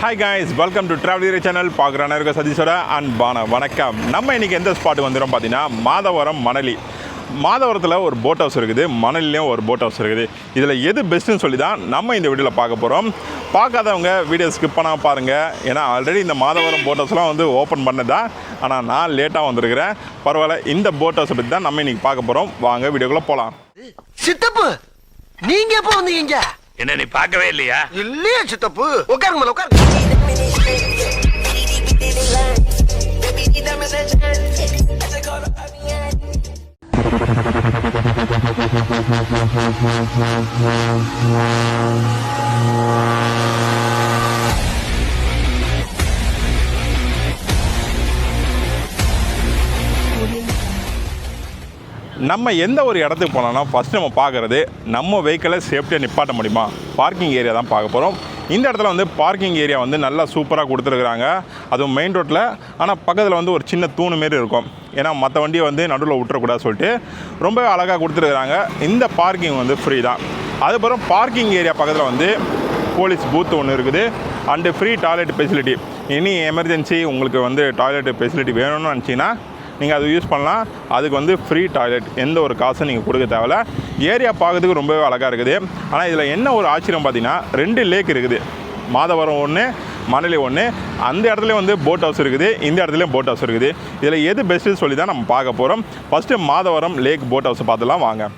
Hi guys, welcome to travel channel. பார்க்குறான இருக்க சதீஷோட அன்பான வணக்கம். நம்ம இன்றைக்கி எந்த ஸ்பாட்டுக்கு வந்துடும் பார்த்தீங்கன்னா மாதவரம் மணலி. மாதவரத்தில் ஒரு போட் ஹவுஸ் இருக்குது, மணலிலையும் ஒரு போட் ஹவுஸ் இருக்குது. இதில் எது பெஸ்ட்டுன்னு சொல்லி தான் நம்ம இந்த வீடியோவில் பார்க்க போகிறோம். பார்க்காதவங்க வீடியோ ஸ்கிப் பண்ணால் பாருங்கள். ஏன்னா ஆல்ரெடி இந்த மாதவரம் போட் ஹவுஸ்லாம் வந்து ஓப்பன் பண்ணதான், ஆனால் நான் லேட்டாக வந்திருக்கிறேன். பரவாயில்ல, இந்த போட் ஹவுஸை பற்றி தான் நம்ம இன்றைக்கி பார்க்க போகிறோம். வாங்க வீடியோக்குள்ளே போகலாம். சித்தப்பு, நீங்க எப்போ வந்தீங்க? என்ன நீ பார்க்கவே இல்லையா? இல்லையா சித்தப்பு? உட்காருங்க உட்காருங்க. நம்ம எந்த ஒரு இடத்துக்கு போனோம்னா ஃபஸ்ட்டு நம்ம பார்க்குறது நம்ம வெஹிக்கிளை சேஃப்டியாக நிப்பாட்ட முடியுமா, பார்க்கிங் ஏரியா தான் பார்க்க போகிறோம். இந்த இடத்துல வந்து பார்க்கிங் ஏரியா வந்து நல்லா சூப்பராக கொடுத்துருக்குறாங்க, அதுவும் மெயின் ரோட்டில். ஆனால் பக்கத்தில் வந்து ஒரு சின்ன தூணு மாரி இருக்கும், ஏன்னா மற்ற வண்டியை வந்து நடுவில் விட்டுறக்கூடாது சொல்லிட்டு ரொம்ப அழகாக கொடுத்துருக்குறாங்க. இந்த பார்க்கிங் வந்து ஃப்ரீ தான். அதுக்கப்புறம் பார்க்கிங் ஏரியா பக்கத்தில் வந்து போலீஸ் பூத் ஒன்று இருக்குது, and free toilet facility. Any emergency உங்களுக்கு வந்து டாய்லெட் ஃபெசிலிட்டி வேணும்னு நினச்சிங்கன்னா நீங்கள் அதை யூஸ் பண்ணலாம். அதுக்கு வந்து ஃப்ரீ டாய்லெட், எந்த ஒரு காசும் நீங்கள் கொடுக்க தேவையில்ல. ஏரியா பார்க்கறதுக்கு ரொம்பவே அழகாக இருக்குது. ஆனால் இதில் என்ன ஒரு ஆச்சரியம் பார்த்தீங்கன்னா, 2 லேக் இருக்குது. மாதவரம் ஒன்று, மணலி ஒன்று. அந்த இடத்துல வந்து போட் ஹவுஸ் இருக்குது, இந்த இடத்துலையும் போட் ஹவுஸ் இருக்குது. இதில் எது பெஸ்ட்டுன்னு சொல்லி தான் நம்ம பார்க்க போகிறோம். ஃபஸ்ட்டு மாதவரம் லேக் போட் ஹவுஸை பார்த்துலாம் வாங்க.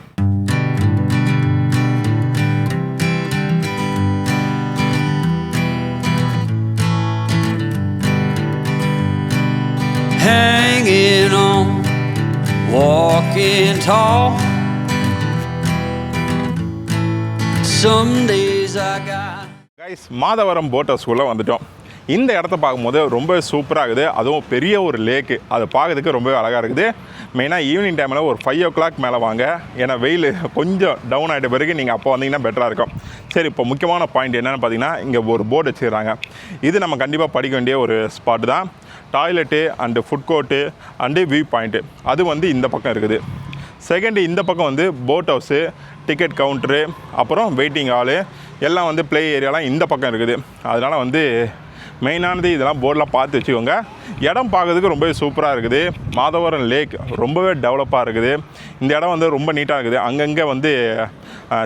Hanging on, walking tall. Some days I got. Guys, Madhavaram boat ஹவுஸ்குள்ளே வந்துட்டோம். இந்த இடத்த பார்க்கும்போது ரொம்ப சூப்பராக இருக்குது. அதுவும் பெரிய ஒரு லேக்கு, அதை பார்க்கறதுக்கு ரொம்பவே அழகாக இருக்குது. மெயினாக ஈவினிங் டைமில் ஒரு 5 o'clock மேலே வாங்க, ஏன்னா வெயில் கொஞ்சம் டவுன் ஆகிட்ட பிறகு நீங்கள் அப்போ வந்தீங்கன்னா பெட்டராக இருக்கும். சரி, இப்போ முக்கியமான பாயிண்ட் என்னென்னு பார்த்தீங்கன்னா, இங்கே ஒரு போர்டு வச்சுக்கிறாங்க. இது நம்ம கண்டிப்பாக படிக்க வேண்டிய ஒரு ஸ்பாட்டு தான். Toilet and food court and view point, அது வந்து இந்த பக்கம் இருக்குது. செகண்டு, இந்த பக்கம் வந்து போட் ஹவுஸு, டிக்கெட் கவுண்ட்ரு, அப்புறம் வெயிட்டிங் ஹாலு எல்லாம் வந்து ப்ளே ஏரியாலாம் இந்த பக்கம் இருக்குது. அதனால் வந்து மெயினானது இதெல்லாம் போர்டெலாம் பார்த்து வச்சுக்கோங்க. இடம் பார்க்கறதுக்கு ரொம்பவே சூப்பராக இருக்குது. மாதவரம் லேக் ரொம்பவே டெவலப்பாக இருக்குது. இந்த இடம் வந்து ரொம்ப நீட்டாக இருக்குது. அங்கங்கே வந்து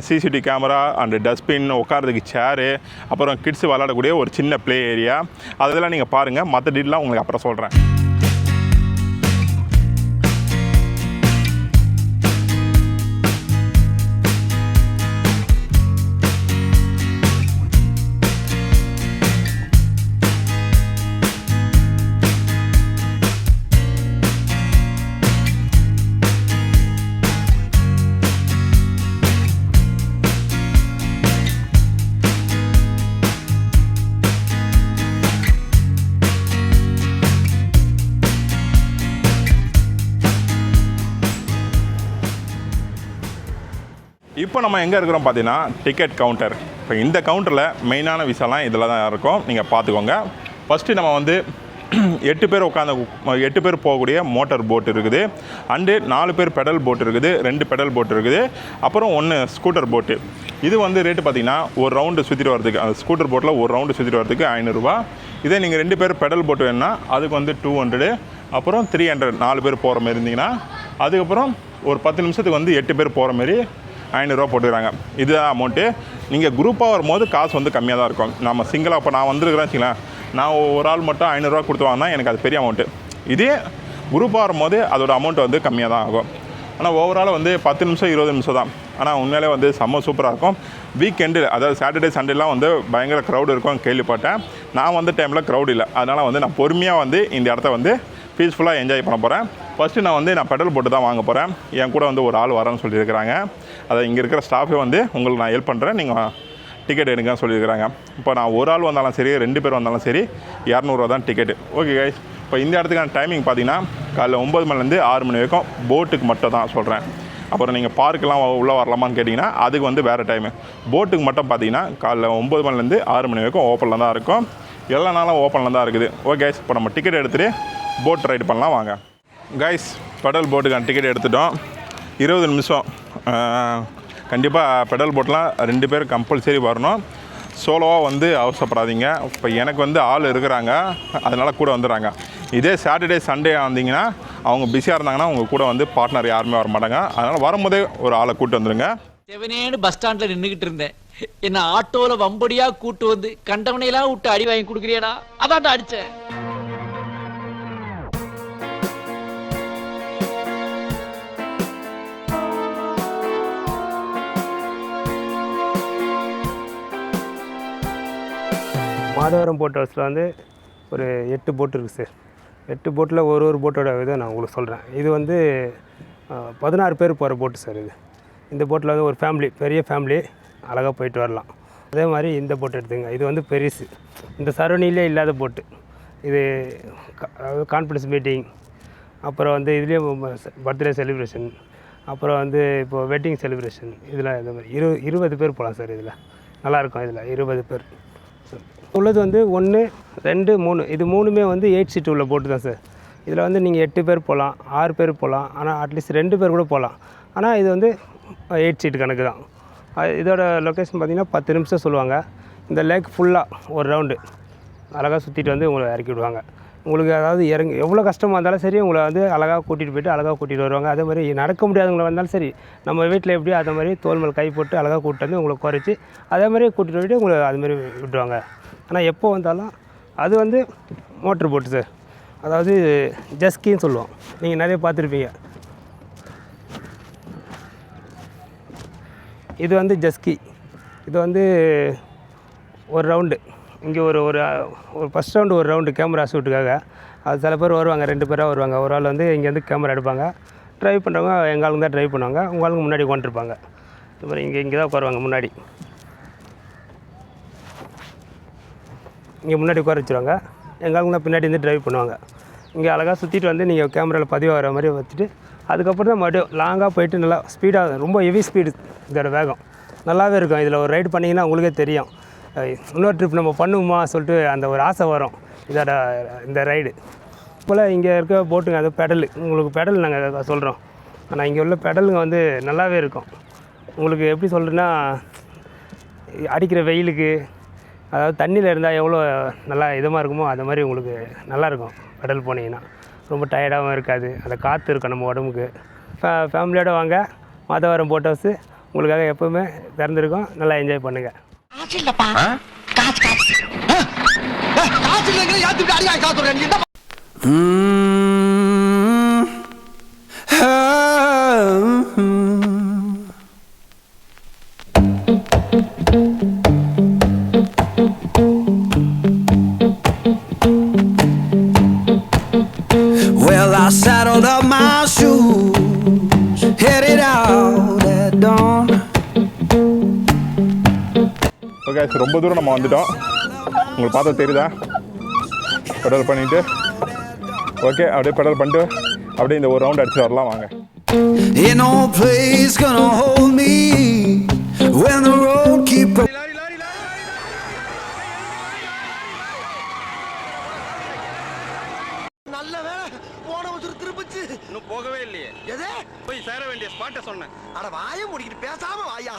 சிசிடிவி கேமரா அண்டு டஸ்ட்பின், உட்காரதுக்கு சேரு, அப்புறம் கிட்ஸு விளாடக்கூடிய ஒரு சின்ன ப்ளே ஏரியா, அதெல்லாம் நீங்கள் பாருங்கள். மற்ற டீட்டெயிலாம் உங்களுக்கு அப்புறம் சொல்கிறேன். இப்போ நம்ம எங்கே இருக்கிறோம் பார்த்தீங்கன்னா, டிக்கெட் கவுண்டர். இப்போ இந்த கவுண்டரில் மெயினான விஷயம்லாம் இதில் தான் இருக்கும், நீங்கள் பார்த்துக்கோங்க. ஃபஸ்ட்டு நம்ம வந்து 8 பேர் உட்காந்து 8 பேர் போகக்கூடிய மோட்டார் போட் இருக்குது, அண்டு 4 பேர் பெடல் போட் இருக்குது, 2 பெடல் போட் இருக்குது, அப்புறம் 1 ஸ்கூட்டர் போட்டு. இது வந்து ரேட்டு பார்த்திங்கன்னா, ஒரு ரவுண்டு சுற்றிட்டு வரதுக்கு, அந்த ஸ்கூட்டர் போட்டில் ஒரு ரவுண்டு சுற்றிட்டு வரதுக்கு 500 ரூபா. இதே நீங்கள் 2 பேர் பெடல் போட்டு வேணுன்னா அதுக்கு வந்து 200, அப்புறம் 300, 4 பேர் போகிற மாதிரி இருந்தீங்கன்னா. அதுக்கப்புறம் ஒரு 10 நிமிஷத்துக்கு வந்து 8 பேர் போகிற மாதிரி 500 ரூபா போட்டுக்கிறாங்க. இதுதான் அமௌண்ட்டு. நீங்கள் குரூப்பாக வரும்போது காசு வந்து கம்மியாக தான் இருக்கும். நம்ம சிங்கிளாக இப்போ நான் வந்துருக்கிறேன் வச்சுங்களேன், நான் ஒரு ஆள் மட்டும் 500 ரூபா கொடுத்து வாங்கினா எனக்கு அது பெரிய அமௌண்ட்டு. இதே குரூப்பாக வரும்போது அதோட அமௌண்ட் வந்து கம்மியாக தான் ஆகும். ஆனால் ஓவரால் வந்து 10 நிமிஷம் 20 நிமிஷம் தான். ஆனால் உண்மையிலே வந்து செம்ம சூப்பராக இருக்கும். வீக்கெண்டு, அதாவது சாட்டர்டே சண்டேலாம் வந்து பயங்கர க்ரௌடு இருக்கும் கேள்விப்பட்டேன். நான் வந்த டைமில் க்ரௌட் இல்லை, அதனால் வந்து நான் பொறுமையாக வந்து இந்த இடத்த வந்து பீஸ்ஃபுல்லாக என்ஜாய் பண்ண போகிறேன். ஃபஸ்ட்டு நான் பெடல் போட்டு தான் வாங்க போகிறேன். என் கூட வந்து ஒரு ஆள் வரேன்னு சொல்லியிருக்கிறாங்க. அதை இங்கே இருக்கிற ஸ்டாஃபே வந்து உங்களுக்கு நான் ஹெல்ப் பண்ணுறேன், நீங்கள் டிக்கெட் எடுங்கன்னு சொல்லியிருக்கிறாங்க. இப்போ நான் ஒரு ஆள் வந்தாலும் சரி, 2 பேர் வந்தாலும் சரி, 200 ரூபா தான் டிக்கெட்டு. ஓகே கைஸ், இப்போ இந்த இடத்துக்கான டைமிங் பார்த்தீங்கன்னா காலைல 9 மணிலேருந்து 6 மணி வரைக்கும் போட்டுக்கு மட்டும் தான் சொல்கிறேன். அப்புறம் நீங்கள் பார்க்கெலாம் உள்ளே வரலாமான்னு கேட்டிங்கன்னா அதுக்கு வந்து வேறு டைமு. போட்டுக்கு மட்டும் பார்த்தீங்கன்னா காலைல 9 மணிலேருந்து 6 மணி வரைக்கும் ஓப்பனில் தான் இருக்கும். எல்லா நாளும் ஓப்பனில் தான் இருக்குது. ஓகே கைஸ், இப்போ நம்ம டிக்கெட் எடுத்துகிட்டு போட் ரைடு பண்ணலாம் வாங்க. கைஸ், பெடல் போட்டுக்கான டிக்கெட் எடுத்துட்டோம். 20 நிமிஷம் கண்டிப்பாக பெடல் போட்லாம் 2 பேர் கம்பல்சரி வரணும். சோலோவாக வந்து அவசரப்படாதீங்க. இப்போ எனக்கு வந்து ஆள் இருக்கிறாங்க, அதனால் கூட வந்துடுறாங்க. இதே சாட்டர்டே சண்டே வந்தீங்கன்னா அவங்க பிஸியாக இருந்தாங்கன்னா உங்கள் கூட வந்து பார்ட்னர் யாருமே வர மாட்டாங்க. அதனால் வரும்போதே ஒரு ஆளை கூப்பிட்டு வந்துடுங்க. செவனேன்னு பஸ் ஸ்டாண்ட்ல நின்றுகிட்டு இருந்தேன். என்ன ஆட்டோல வம்படியா கூட்டு வந்து கண்டவனையெல்லாம் விட்டு அடி வாங்கி கொடுக்குறியடா, அதான் அடிச்சேன். மாதவரம் போட் ஹவுஸில் வந்து ஒரு 8 போட் இருக்குது சார். 8 போட்டில் ஒரு போட்டோட இதை நான் உங்களுக்கு சொல்கிறேன். இது வந்து 16 பேர் போகிற போட்டு சார். இந்த போட்டில் வந்து ஒரு ஃபேமிலி, பெரிய ஃபேமிலி அழகாக போயிட்டு வரலாம். அதே மாதிரி இந்த போட்டு எடுத்துங்க, இது வந்து பெருசு, இந்த சரவணிலே இல்லாத போட்டு. இது கான்ஃபரன்ஸ் மீட்டிங், அப்புறம் வந்து இதுலேயும் பர்த்டே செலிப்ரேஷன், அப்புறம் வந்து இப்போது வெட்டிங் செலிப்ரேஷன், இதில் இந்த மாதிரி 20 பேர் போகலாம் சார். இதில் நல்லாயிருக்கும். இதில் 20 பேர் உள்ளது வந்து 1, 2, 3 இது 3மே வந்து 8 சீட்டு உள்ள போட்டு தான் சார். இதில் வந்து நீங்கள் 8 பேர் போகலாம், 6 பேர் போகலாம், ஆனால் அட்லீஸ்ட் 2 பேர் கூட போகலாம். ஆனால் இது வந்து 8 சீட்டு கணக்கு தான். இதோட லொக்கேஷன் பார்த்திங்கன்னா 10 நிமிஷம் சொல்லுவாங்க. இந்த லேக் ஃபுல்லாக ஒரு ரவுண்டு அழகாக சுற்றிட்டு வந்து உங்களை இறக்கி விடுவாங்க. உங்களுக்கு அதாவது எவ்வளோ கஷ்டமாக இருந்தாலும் சரி உங்களை வந்து அழகாக கூட்டிகிட்டு போய்ட்டு அழகாக கூட்டிகிட்டு வருவாங்க. அதே மாதிரி நடக்க முடியாதவங்களை வந்தாலும் சரி, நம்ம வீட்டில் எப்படியோ அதே மாதிரி தோல் மேல் கை போட்டு அழகாக கூப்பிட்டு வந்து உங்களை குறைச்சி அதே மாதிரி கூட்டிகிட்டு போய்ட்டு உங்களை அதுமாரி விட்டுருவாங்க. ஆனால் எப்போ வந்தாலும் அது வந்து மோட்ரு போட்டு சார், அதாவது ஜஸ்கின்னு சொல்லுவோம். நீங்கள் நிறைய பார்த்துருப்பீங்க. இது வந்து ஜஸ்கி. இது வந்து ஒரு ரவுண்டு இங்கே ஒரு ஃபஸ்ட் ரவுண்டு ஒரு ரவுண்டு கேமரா ஷூட்டுக்காக. அது சில பேர் வருவாங்க, 2 பேராக வருவாங்க. ஒரு ஆள் வந்து இங்கேருந்து கேமரா எடுப்பாங்க. ட்ரைவ் பண்ணுறவங்க எங்கள் ஆளுங்க தான் ட்ரைவ் பண்ணுவாங்க, உங்கள் ஆளுங்க முன்னாடி உட்காந்துருப்பாங்க. இது மாதிரி இங்கே தான் உட்காருவாங்க முன்னாடி. இங்கே முன்னாடி உட்கார வச்சுருவாங்க, எங்கள் ஆளுங்க தான் பின்னாடி இருந்து ட்ரைவ் பண்ணுவாங்க. இங்கே அழகாக சுற்றிட்டு வந்து நீங்கள் கேமராவில் பதிவாகிற மாதிரி வச்சுட்டு அதுக்கப்புறம் தான் மறுபடியும் லாங்காக போயிட்டு நல்லா ஸ்பீடாக, ரொம்ப ஹெவி ஸ்பீடு இதோட வேகம் நல்லாவே இருக்கும். இதில் ஒரு ரைடு பண்ணிங்கன்னா உங்களுக்கே தெரியும், இன்னொரு ட்ரிப் நம்ம பண்ணுவோமா சொல்லிட்டு அந்த ஒரு ஆசை வரும் இதோட இந்த ரைடு. போல் இங்கே இருக்க போட்டுங்க, அது பெடல், உங்களுக்கு பெடல் நாங்கள் சொல்கிறோம். ஆனால் இங்கே உள்ள பெடலுங்க வந்து நல்லாவே இருக்கும். உங்களுக்கு எப்படி சொல்கிறேன்னா, அடிக்கிற வெயிலுக்கு அதாவது தண்ணியில் இருந்தால் எவ்வளோ நல்லா இதமாக இருக்குமோ அது மாதிரி உங்களுக்கு நல்லாயிருக்கும். பெடல் போனீங்கன்னா ரொம்ப டயர்டாகவும் இருக்காது, அந்த காற்று இருக்கும் நம்ம உடம்புக்கு. ஃபேமிலியோடு வாங்க, மாதவரம் போட் ஹவுஸு உங்களுக்காக எப்போவுமே திறந்துருக்கோம். நல்லா என்ஜாய் பண்ணுங்கள். Well, I saddled up my shoes, headed out at dawn. Okay, ரொம்ப தூரம் நம்ம வந்துட்டோம். உங்களுக்கு பார்த்தா தெரியுதா? பெடல் பண்ணிவிட்டு ஓகே, அப்படியே பெடல் பண்ணிட்டு அப்படியே இந்த ஒரு ரவுண்ட் அடிச்சு வரலாம் வாங்க. Ain't no place gonna hold me when the road keep நல்ல வேளை போன வருஷம் திருப்பிச்சு. இன்னும் போகவே இல்லையே. எது? போய் சேர வேண்டிய ஸ்பாட்டை சொன்னேன். அட வாயை முடிக்கிட்டு பேசாம வாயா.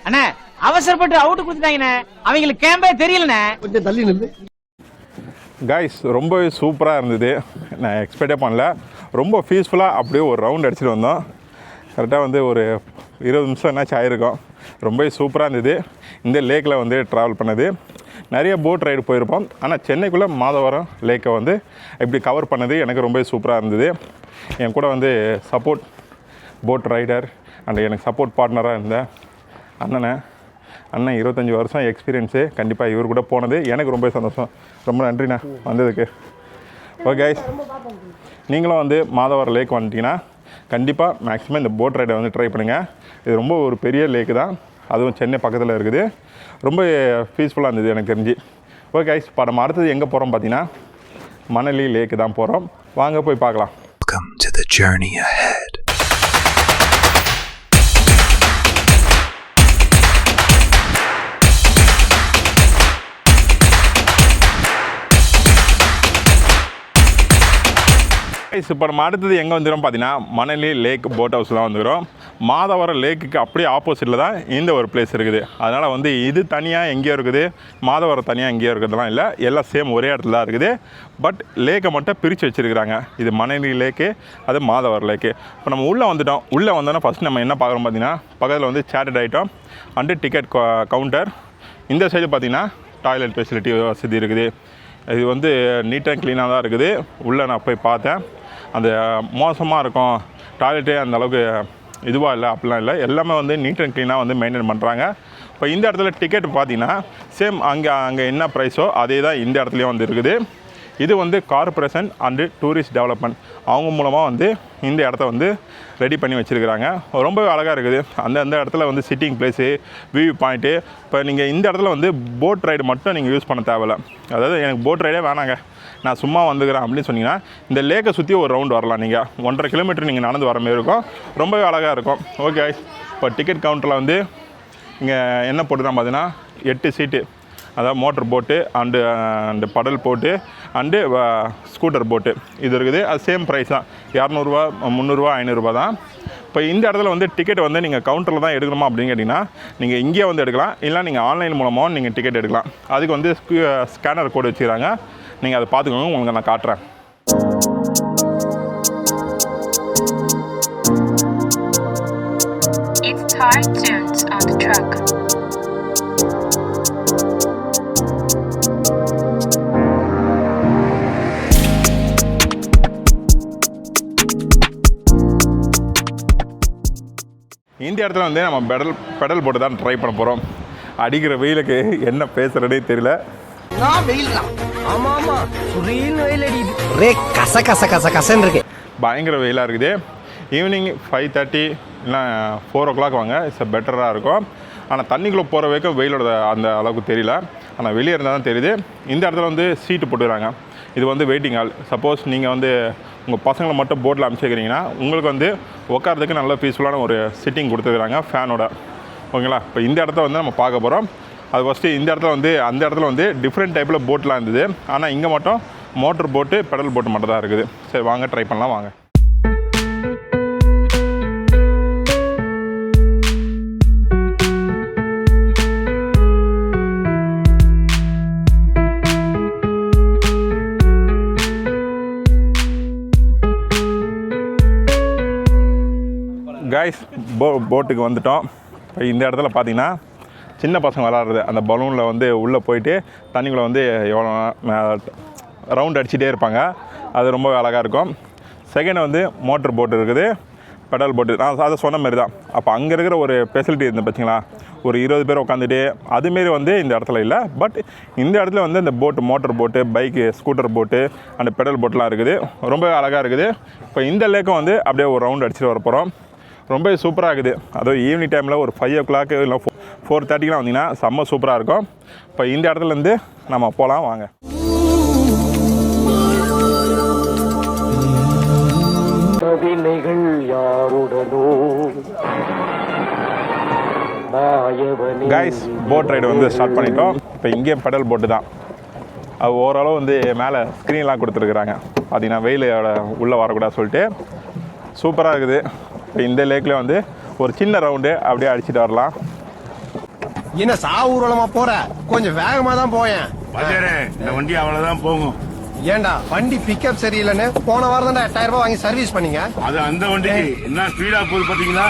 அண்ணா அவசரப்பட்டு அவுட் கொடுத்துட்டாங்கண்ணே, அவங்களுக்கு கேம்பே தெரியலண்ணே. கொஞ்சம் தள்ளி நில்லு. கைஸ் ரொம்பவே சூப்பராக இருந்தது. நான் எக்ஸ்பெக்டே பண்ணல. ரொம்ப பீஸ்ஃபுல்லாக அப்படியே ஒரு ரவுண்ட் அடிச்சுட்டு வந்தோம். கரெக்டாக வந்து ஒரு 20 நிமிஷம் என்னாச்சும் ஆகிருக்கும். ரொம்பவே சூப்பராக இருந்தது. இந்த லேக்கில் வந்து ட்ராவல் பண்ணது. நிறைய போட் ரைடு போயிருப்போம், ஆனால் சென்னைக்குள்ளே மாதவரம் லேக்கை வந்து இப்படி கவர் பண்ணது எனக்கு ரொம்பவே சூப்பராக இருந்தது. என் கூட வந்து சப்போர்ட் போட் ரைடர் அண்ட் எனக்கு சப்போர்ட் பார்ட்னராக இருந்த அண்ணன் 25 வருஷம் எக்ஸ்பீரியன்ஸு. கண்டிப்பாக இவர் கூட போனது எனக்கு ரொம்ப சந்தோஷம். ரொம்ப நன்றிண்ணா வந்ததுக்கு. ஓகே கைஸ், நீங்களும் வந்து மாதவரம் லேக் வந்துட்டிங்கன்னா கண்டிப்பாக மேக்ஸிமம் இந்த போட் ரைடை வந்து ட்ரை பண்ணுங்கள். இது ரொம்ப ஒரு பெரிய லேக்கு தான், அதுவும் சென்னை பக்கத்தில் இருக்குது. ரொம்ப பீஸ்ஃபுல்லாக இருந்தது எனக்கு தெரிஞ்சு. ஓகே கைஸ், இப்போ நம்ம அடுத்தது எங்கே போகிறோம் பார்த்தீங்கன்னா மணலி லேக்கு தான் போகிறோம். வாங்க போய் பார்க்கலாம். Welcome to the journey ahead. இப்போ நம்ம அடுத்தது எங்கே வந்துடும் பார்த்தீங்கன்னா மணலி லேக் போட் ஹவுஸ் தான் வந்துக்கிறோம். மாதவரம் லேக்குக்கு அப்படியே ஆப்போசிட்டில் தான் இந்த ஒரு பிளேஸ் இருக்குது. அதனால் வந்து இது தனியாக எங்கேயோ இருக்குது, மாதவரம் தனியாக எங்கேயோ இருக்கிறதுலாம் இல்லை, எல்லாம் சேம் ஒரே இடத்துல தான் இருக்குது. பட் லேக்கை மட்டும் பிரித்து வச்சுருக்கிறாங்க. இது மணலி லேக்கு, அது மாதவரம் லேக்கு. இப்போ நம்ம உள்ளே வந்துட்டோம். உள்ளே வந்தோன்னா ஃபஸ்ட் நம்ம என்ன பார்க்குறோம் பார்த்தீங்கன்னா, பக்கத்தில் வந்து சேட்டட் ஐட்டம் அண்டு டிக்கெட் கவுண்டர். இந்த சைடு பார்த்திங்கன்னா டாய்லெட் ஃபெசிலிட்டி வசதி இருக்குது. இது வந்து நீட் அண்ட் க்ளீனாக தான் இருக்குது. உள்ளே நான் போய் பார்த்தேன். அந்த மோசமாக இருக்கும், டாய்லெட்டே அந்தளவுக்கு இதுவாக இல்லை அப்படிலாம் இல்லை, எல்லாமே வந்து நீட் அண்ட் க்ளீனாக வந்து மெயின்டைன் பண்ணுறாங்க. இப்போ இந்த இடத்துல டிக்கெட் பார்த்தீங்கன்னா சேம் அங்கே என்ன ப்ரைஸோ அதே தான் இந்த இடத்துலையும் வந்து இருக்குது. இது வந்து கார்ப்பரேஷன் அண்டு டூரிஸ்ட் டெவலப்மெண்ட் அவங்க மூலமாக வந்து இந்த இடத்த வந்து ரெடி பண்ணி வச்சுருக்கிறாங்க. ரொம்பவே அழகாக இருக்குது. அந்த இடத்துல வந்து சிட்டிங் பிளேஸு, வியூ பாயிண்ட்டு. இப்போ நீங்கள் இந்த இடத்துல வந்து போட் ரைடு மட்டும் நீங்கள் யூஸ் பண்ண தேவையில்லை. அதாவது எனக்கு போட் ரைடே வேணாங்க, நான் சும்மா வந்துக்கிறேன் அப்படின்னு சொன்னீங்கன்னா இந்த லேக்கை சுற்றி ஒரு ரவுண்டு வரலாம். நீங்கள் 1.5 கிலோமீட்டர் நீங்கள் நடந்து வர மாதிரி இருக்கும். ரொம்பவே அழகாக இருக்கும். ஓகே, இப்போ டிக்கெட் கவுண்டரில் வந்து இங்கே என்ன போட்டுதான் பார்த்தீங்கன்னா 8 சீட்டு, அதாவது மோட்டர் போட்டு அண்டு படல் போட்டு அண்டு ஸ்கூட்டர் போட்டு இது இருக்குது. அது சேம் ப்ரைஸ் தான், 200 300 500 தான். இப்போ இந்த இடத்துல வந்து டிக்கெட் வந்து நீங்கள் கவுண்டரில் தான் எடுக்கணுமா அப்படின்னு கேட்டிங்கன்னா நீங்கள் இங்கேயே வந்து எடுக்கலாம், இல்லை நீங்கள் ஆன்லைன் மூலமாக நீங்கள் டிக்கெட் எடுக்கலாம். அதுக்கு வந்து ஸ்கேனர் கோடு வச்சுக்கிறாங்க, நீங்கள் அதை பார்த்துக்கோங்க, உங்களுக்கு நான் காட்டுறேன். It's tired tunes on the truck. இந்த இடத்துல வந்து நம்ம பெடல் போட்டு தான் ட்ரை பண்ண போகிறோம். அடிக்கிற வெயிலுக்கு என்ன பேசுகிறதே தெரியல. நான் வெயில் தான். ஆமா ஆமா, சுரீல் வெயில் அடிக்குது. ஒரே கச கச கச கசன்னு இருக்கு. பயங்கர வெயிலாக இருக்குது. ஈவினிங் 5:30 இல்லை 4 o'clock வாங்க, இட்ஸ் பெட்டராக இருக்கும். ஆனால் தண்ணிக்குள்ளே போகிற வரைக்கும் வெயிலோட அந்த அளவுக்கு தெரியல, ஆனால் வெளியே இருந்தால் தான் தெரியுது. இந்த இடத்துல வந்து சீட்டு போட்டுக்கிறாங்க. இது வந்து வெயிட்டிங் ஹால். சப்போஸ் நீங்கள் வந்து உங்கள் பசங்களை மட்டும் போட்டில் அனுப்பிச்சிக்கிறீங்கன்னா உங்களுக்கு வந்து உட்காரதுக்கு நல்ல பீஸ்ஃபுல்லான ஒரு சிட்டிங் கொடுத்துருக்குறாங்க ஃபேனோட. ஓகேங்களா? இப்போ இந்த இடத்த வந்து நம்ம பார்க்க போகிறோம். அது ஃபஸ்ட்டு இந்த இடத்துல வந்து அந்த இடத்துல வந்து டிஃப்ரெண்ட் டைப்பில் போட்லாம் இருந்தது. ஆனால் இங்கே மட்டும் மோட்ரு போட்டு பெடல் போட்டு மட்டும் தான் இருக்குது. சரி வாங்க ட்ரை பண்ணலாம் வாங்க. கைஸ் போட்டுக்கு வந்துட்டோம். இப்போ இந்த இடத்துல பார்த்தீங்கன்னா சின்ன பசங்க விளாட்றது அந்த பலூனில் வந்து உள்ளே போயிட்டு தண்ணிக்குள்ளே வந்து எவ்வளோ ரவுண்ட் அடிச்சுட்டே இருப்பாங்க. அது ரொம்ப அழகாக இருக்கும். செகண்ட் வந்து மோட்டர் போட்டு இருக்குது, பெடல் போட்டு. நான் அதை சொன்ன மாதிரி தான். அப்போ அங்கே இருக்கிற ஒரு ஃபெசிலிட்டி இருந்தது பார்த்தீங்களா, ஒரு 20 பேர் உட்காந்துட்டு அதுமாரி வந்து இந்த இடத்துல இல்லை. பட் இந்த இடத்துல வந்து இந்த போட்டு, மோட்டர் போட்டு, பைக்கு, ஸ்கூட்டர் போட்டு அந்த பெடல் போட்டுலாம் இருக்குது. ரொம்ப அழகாக இருக்குது. இப்போ இந்த லேக்கும் வந்து அப்படியே ஒரு ரவுண்ட் அடிச்சுட்டு வர போகிறோம். ரொம்ப சூப்பராக இருக்குது. அதுவும் ஈவினிங் டைமில் ஒரு 5 o'clock இல்லை 4:30 வந்தீங்கன்னா செம்ம சூப்பராக இருக்கும். இப்போ இந்த இடத்துலேருந்து நம்ம போகலாம் வாங்க. கைஸ் போட் ரைடு வந்து ஸ்டார்ட் பண்ணிட்டோம். இப்போ இங்கேயும் பெடல் போட்டு தான். அது ஓரளவு வந்து மேலே ஸ்க்ரீன்லாம் கொடுத்துருக்குறாங்க. பார்த்தீங்கன்னா வெயில் உள்ளே வரக்கூடாது சொல்லிட்டு சூப்பராக இருக்குது. இப்போ இந்த லேக்கில் வந்து ஒரு சின்ன ரவுண்டு அப்படியே அடிச்சுட்டு வரலாம். என்ன சாவூர்வலமா போற? கொஞ்சம் வேகமா தான் போயேன். இந்த வண்டி அவ்வளவுதான் போகும். ஏண்டா வண்டி பிக்கப் சரியில்லைன்னு போன வாரம் தான் 8000 ரூபாய் வாங்கி சர்வீஸ் பண்ணீங்க. அது அந்த வண்டிக்கு என்ன ஸ்பீடா போகுது பாத்தீங்களா?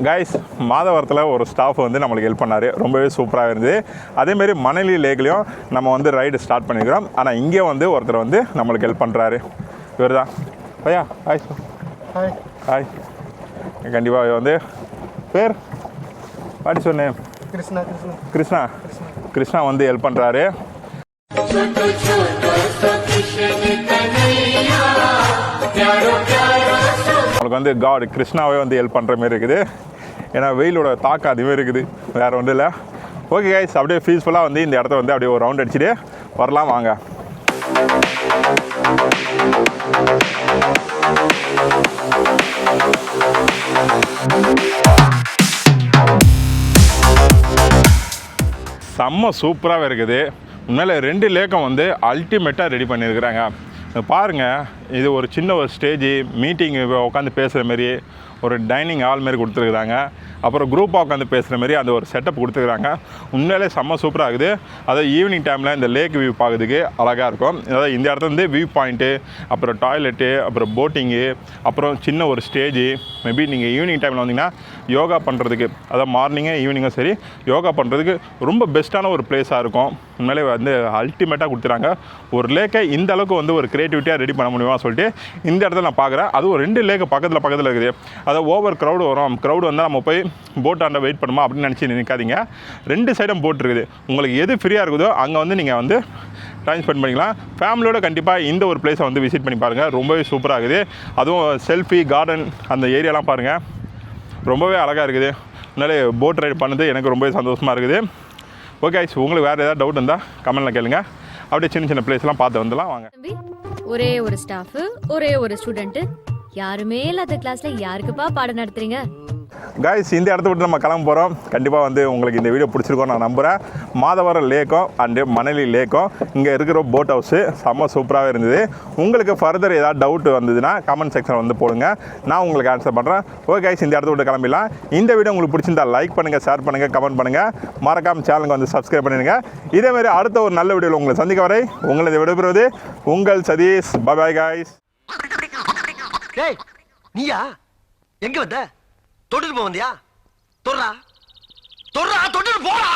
கைஸ் மாதவரத்தில் ஒரு ஸ்டாஃப் வந்து நம்மளுக்கு ஹெல்ப் பண்ணார். ரொம்பவே சூப்பராக இருந்தது. அதேமாரி மணலி லேக்லேயும் நம்ம வந்து ரைடு ஸ்டார்ட் பண்ணிக்கிறோம். ஆனால் இங்கே வந்து ஒருத்தர் வந்து நம்மளுக்கு ஹெல்ப் பண்ணுறாரு. இவர் தான் பையா. Hi sir. Hi hi. கண்டிப்பாக வந்து பேர் பாடி சொன்னேன். கிருஷ்ணா. கிருஷ்ணா கிருஷ்ணா வந்து ஹெல்ப் பண்ணுறாரு. நம்மளுக்கு வந்து காட் கிருஷ்ணாவே வந்து ஹெல்ப் பண்ணுற மாதிரி இருக்குது. ஏன்னா வெயிலோட தாக்கம் அதுவே இருக்குது, வேறு ஒன்றும் இல்லை. ஓகே கைஸ், அப்படியே பீஸ்ஃபுல்லாக வந்து இந்த இடத்த வந்து அப்படியே ஒரு ரவுண்ட் அடிச்சுட்டு வரலாம் வாங்க. செம்ம சூப்பராகவே இருக்குது. உண்மையிலே 2 லேக்கும் வந்து அல்டிமேட்டாக ரெடி பண்ணியிருக்கிறாங்க. பாருங்கள், இது ஒரு சின்ன ஒரு ஸ்டேஜு, மீட்டிங் உட்காந்து பேசுகிற மாரி ஒரு டைனிங் ஹால் மாரி கொடுத்துருக்குறாங்க. அப்புறம் குரூப்பாக உட்காந்து பேசுகிற மாதிரி அந்த ஒரு செட்டப் கொடுத்துருக்குறாங்க. உண்மையிலே செம்ம சூப்பராக இருக்குது. அதாவது ஈவினிங் டைமில் இந்த லேக் வியூ பார்க்குறதுக்கு அழகாக இருக்கும். அதாவது இந்த இடத்துல வந்து வியூ பாயிண்ட்டு, அப்புறம் டாய்லெட்டு, அப்புறம் போட்டிங்கு, அப்புறம் சின்ன ஒரு ஸ்டேஜு. மேபி நீங்கள் ஈவினிங் டைமில் வந்தீங்கன்னா யோகா பண்ணுறதுக்கு, அதாவது மார்னிங்கு ஈவினிங்கும் சரி, யோகா பண்ணுறதுக்கு ரொம்ப பெஸ்ட்டான ஒரு பிளேஸாக இருக்கும். உண்மையிலே வந்து அல்டிமேட்டாக கொடுத்துறாங்க. ஒரு லேக்கை இந்த அளவுக்கு வந்து ஒரு க்ரியேட்டிவிட்டியாக ரெடி பண்ண முடியுமா சொல்லிட்டு இந்த இடத்துல நான் பார்க்குறேன். அதுவும் 2 லேக்கு பக்கத்தில் இருக்குது. அதாவது ஓவர் க்ரௌடு வரும். க்ரௌடு வந்தால் நம்ம போய் போட்டாண்ட வெயிட் பண்ணுமா அப்படின்னு நினச்சி நிற்காதீங்க. 2 சைடும் போட் இருக்குது. உங்களுக்கு எது ஃப்ரீயாக இருக்குதோ அங்கே வந்து நீங்கள் வந்து டைம் ஸ்பெண்ட் பண்ணிக்கலாம். ஃபேமிலியோட கண்டிப்பாக இந்த ஒரு பிளேஸை வந்து விசிட் பண்ணி பாருங்கள். ரொம்பவே சூப்பராக இருக்குது. அதுவும் செல்ஃபி கார்டன் அந்த ஏரியாலாம் பாருங்கள், ரொம்பவே அழகாக இருக்குது. அதனால போட் ரைடு பண்ணது எனக்கு ரொம்பவே சந்தோஷமாக இருக்குது. ஓகே, உங்களுக்கு வேறு ஏதாவது டவுட் இருந்தால் கமெண்ட்டில் கேளுங்க. அப்படியே சின்ன சின்ன பிளேஸ்லாம் பார்த்து வந்துடலாம் வாங்க. ஒரே ஒரு ஸ்டாஃப், ஒரே ஒரு ஸ்டூடெண்ட், யாருமே இல்லாத கிளாஸ்ல யாருக்குப்பா பாடம் நடத்துறீங்க? கைஸ், இந்த இடத்த விட்டு நம்ம கிளம்ப போகிறோம். கண்டிப்பாக வந்து உங்களுக்கு இந்த வீடியோ பிடிச்சிருக்கோம் நான் நம்புகிறேன். மாதவரம் லேக்கும் அண்டு மணலி லேக்கும் இங்கே இருக்கிற போட் ஹவுஸு செம்ம சூப்பராகவே இருந்தது. உங்களுக்கு ஃபர்தர் ஏதாவது டவுட் வந்ததுன்னா கமெண்ட் செக்ஷன் வந்து போடுங்க, நான் உங்களுக்கு ஆன்சர் பண்ணுறேன். ஓகே கைஸ், இந்த இடத்த விட்டு கிளம்பிடலாம். இந்த வீடியோ உங்களுக்கு பிடிச்சிருந்தா லைக் பண்ணுங்கள், ஷேர் பண்ணுங்கள், கமெண்ட் பண்ணுங்கள். மறக்காமல் சேனலுக்கு வந்து சப்ஸ்கிரைப் பண்ணிடுங்க. இதேமாதிரி அடுத்த ஒரு நல்ல வீடியோவில் உங்களை சந்திக்க வரை உங்களை விடைபெறுவது உங்கள் சதீஷ். Bye guys. டேய், நீயா எங்க வந்த? தொட்டுட்டு போவந்தியா? தொடுறா தொடுறா தொட்டுட்டு போடா.